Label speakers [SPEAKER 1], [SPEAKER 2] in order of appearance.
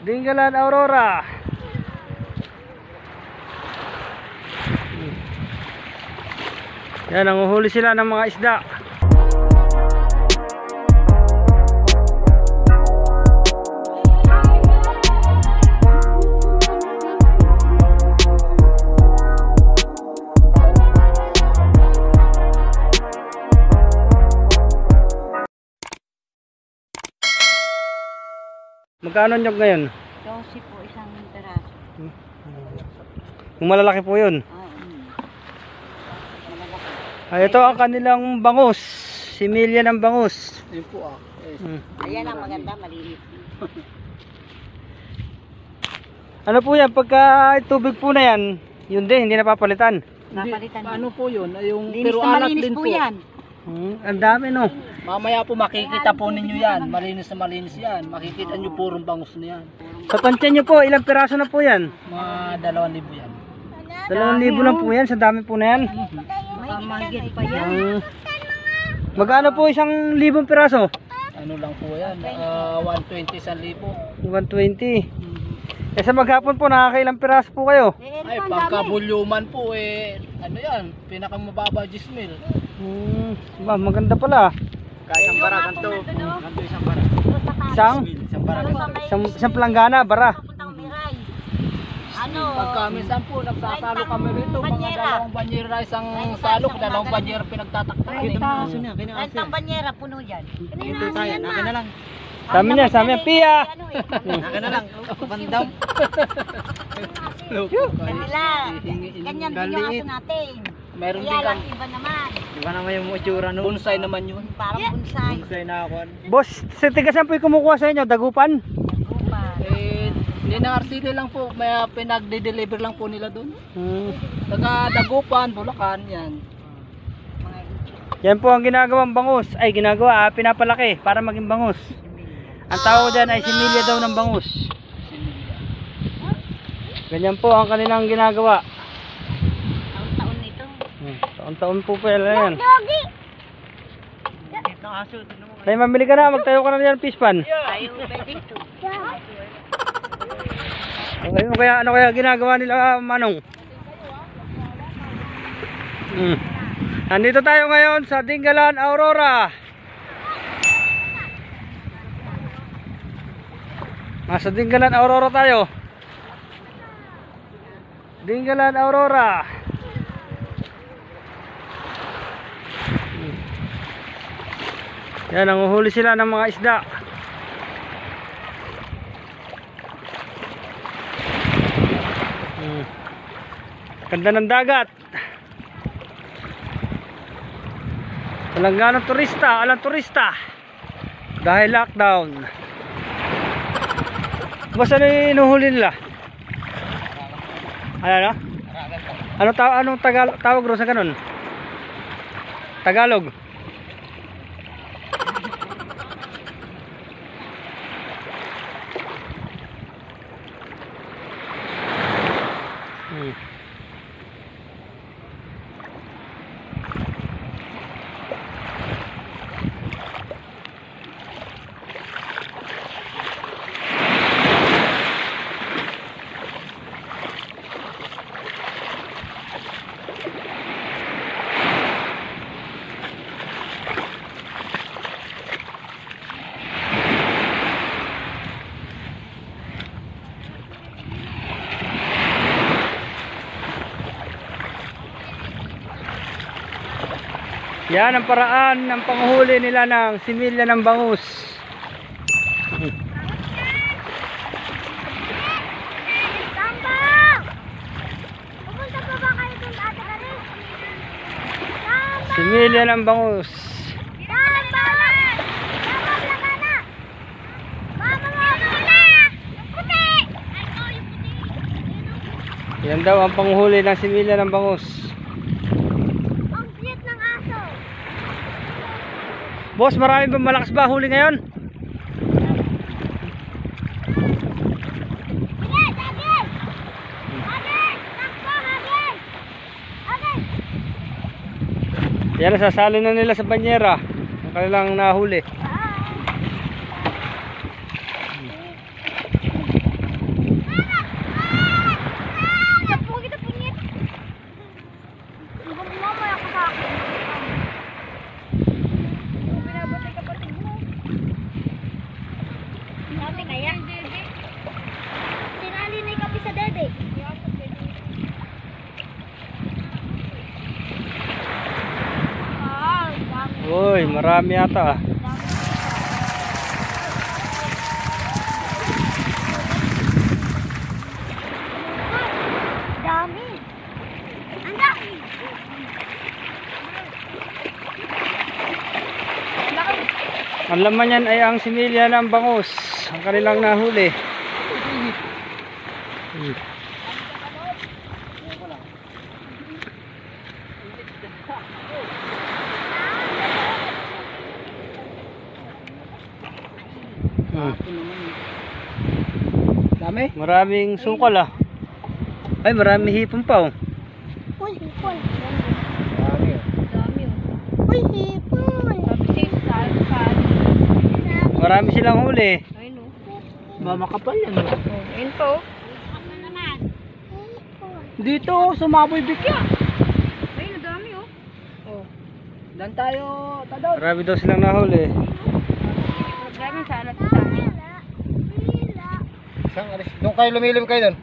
[SPEAKER 1] Dingalan Aurora. Yan, nanguhuli sila ng mga isda. Magkano nyog ngayon?
[SPEAKER 2] 12 po isang peraso.
[SPEAKER 1] Yung malalaki po yun.
[SPEAKER 2] Malalaki.
[SPEAKER 1] Ito ang kanilang bangus. Similya ng bangus.
[SPEAKER 3] Yun po ah.
[SPEAKER 2] Ayan ang maganda, maliit.
[SPEAKER 1] Ano po yan? Pagka tubig po na yan, yun din, hindi napapalitan.
[SPEAKER 2] Napalitan.
[SPEAKER 3] Ano po yun? Yung
[SPEAKER 2] Linis
[SPEAKER 3] pero
[SPEAKER 2] na
[SPEAKER 3] alat
[SPEAKER 2] malinis
[SPEAKER 3] din
[SPEAKER 2] po
[SPEAKER 3] po.
[SPEAKER 2] yan.
[SPEAKER 1] Ang dami no.
[SPEAKER 3] Mamaya po makikita po ninyo yan. Malinis na malinis yan. Makikita nyo purong bangus na yan.
[SPEAKER 1] Sa tansya nyo po, ilang piraso na po yan?
[SPEAKER 3] Mga 2,000 yan.
[SPEAKER 1] 2,000 lang po yan, sa dami po na yan.
[SPEAKER 2] Mahigit pa yan.
[SPEAKER 1] Magkano po isang libong piraso?
[SPEAKER 3] Ano lang po yan. 120 1,000.
[SPEAKER 1] 120. Eh sa maghapon po, nakakailang piraso po kayo?
[SPEAKER 3] Ay, pagka-bulyuman po ano yan, pinakamababa 10,000.
[SPEAKER 1] Maganda pala.
[SPEAKER 3] Kahit ang bara, kanto isang bara.
[SPEAKER 1] Isang
[SPEAKER 3] bara.
[SPEAKER 1] isang planggana, bara.
[SPEAKER 3] Pagka minsan po, nagsasalo kami rito, mga 2 banyera isang salok, 2 banyera pinagtataktak.
[SPEAKER 2] Ang banyera, puno yan.
[SPEAKER 3] Ito tayo, akin na lang.
[SPEAKER 1] Sabi niya, Pia!
[SPEAKER 3] Akin na lang, bandam.
[SPEAKER 2] Kanila, ganyan din yung aso natin.
[SPEAKER 3] Meron din
[SPEAKER 2] Kaya lang
[SPEAKER 3] kang
[SPEAKER 2] iba naman.
[SPEAKER 3] iba naman yung itsura no. Bonsai naman yun.
[SPEAKER 2] Parang bonsai.
[SPEAKER 3] Bonsai na ako.
[SPEAKER 1] Boss, sa tigasan po yung kumukuha sa inyo, dagupan?
[SPEAKER 3] Hindi na RCD lang po, may pinagde-deliver lang po nila doon. Taga Dagupan, Bulacan, yan.
[SPEAKER 1] Yan po ang ginagawang bangus. Ay, pinapalaki para maging bangus. Ang tawag dyan ay similya daw ng bangus. Ganyan po ang kanilang ginagawa.
[SPEAKER 2] Taon-taon nito.
[SPEAKER 1] Taon-taon po pala yan. May mamili ka na, magtayo ka na yan, pispan.
[SPEAKER 2] Tayo ba dito?
[SPEAKER 1] Ano kaya ginagawa nila, Manong? Nandito tayo ngayon sa Dingalan Aurora. Nasa Dingalan Aurora tayo. Dingalan Aurora. Yan, nanguhuli sila ng mga isda. Ganda ng dagat. Walang ganong turista, walang turista dahil lockdown. Boss, ano yung inuhuli nila? Ano? Anong tawag ro sa ganun? Tagalog. Yan ang paraan ng panghuli nila ng similya ng bangus. Similya ng bangus. Yan daw ang panghuli ng similya ng bangus. Boss, marami ba malakas ba huli ngayon? Yan, nasasali na nila sa banyera ang kanilang nahuli.
[SPEAKER 2] Sabi kaya? Sinali na yung kape sa dede.
[SPEAKER 1] Uy, marami yata ah.
[SPEAKER 2] Dami. Ang dami.
[SPEAKER 1] Ang laman yan ay ang similya ng bangus. Ang kanilang nahuli.
[SPEAKER 3] Dami?
[SPEAKER 1] Maraming sukal ah. Ay, marami hipon pa oh.
[SPEAKER 2] Uy, hipon.
[SPEAKER 3] Dami.
[SPEAKER 2] Uy, hipon.
[SPEAKER 1] Marami silang huli.
[SPEAKER 3] Mamakapal yan.
[SPEAKER 2] Ayun po. Ano naman? Hipon.
[SPEAKER 3] Dito, sumaboy bigya.
[SPEAKER 2] Ayun, dami oh.
[SPEAKER 3] Oh. Dan tayo, tadaw.
[SPEAKER 1] Marami daw silang nahuli.
[SPEAKER 2] Problema sana sa amin.
[SPEAKER 3] Doon kayo lumilim kayo doon.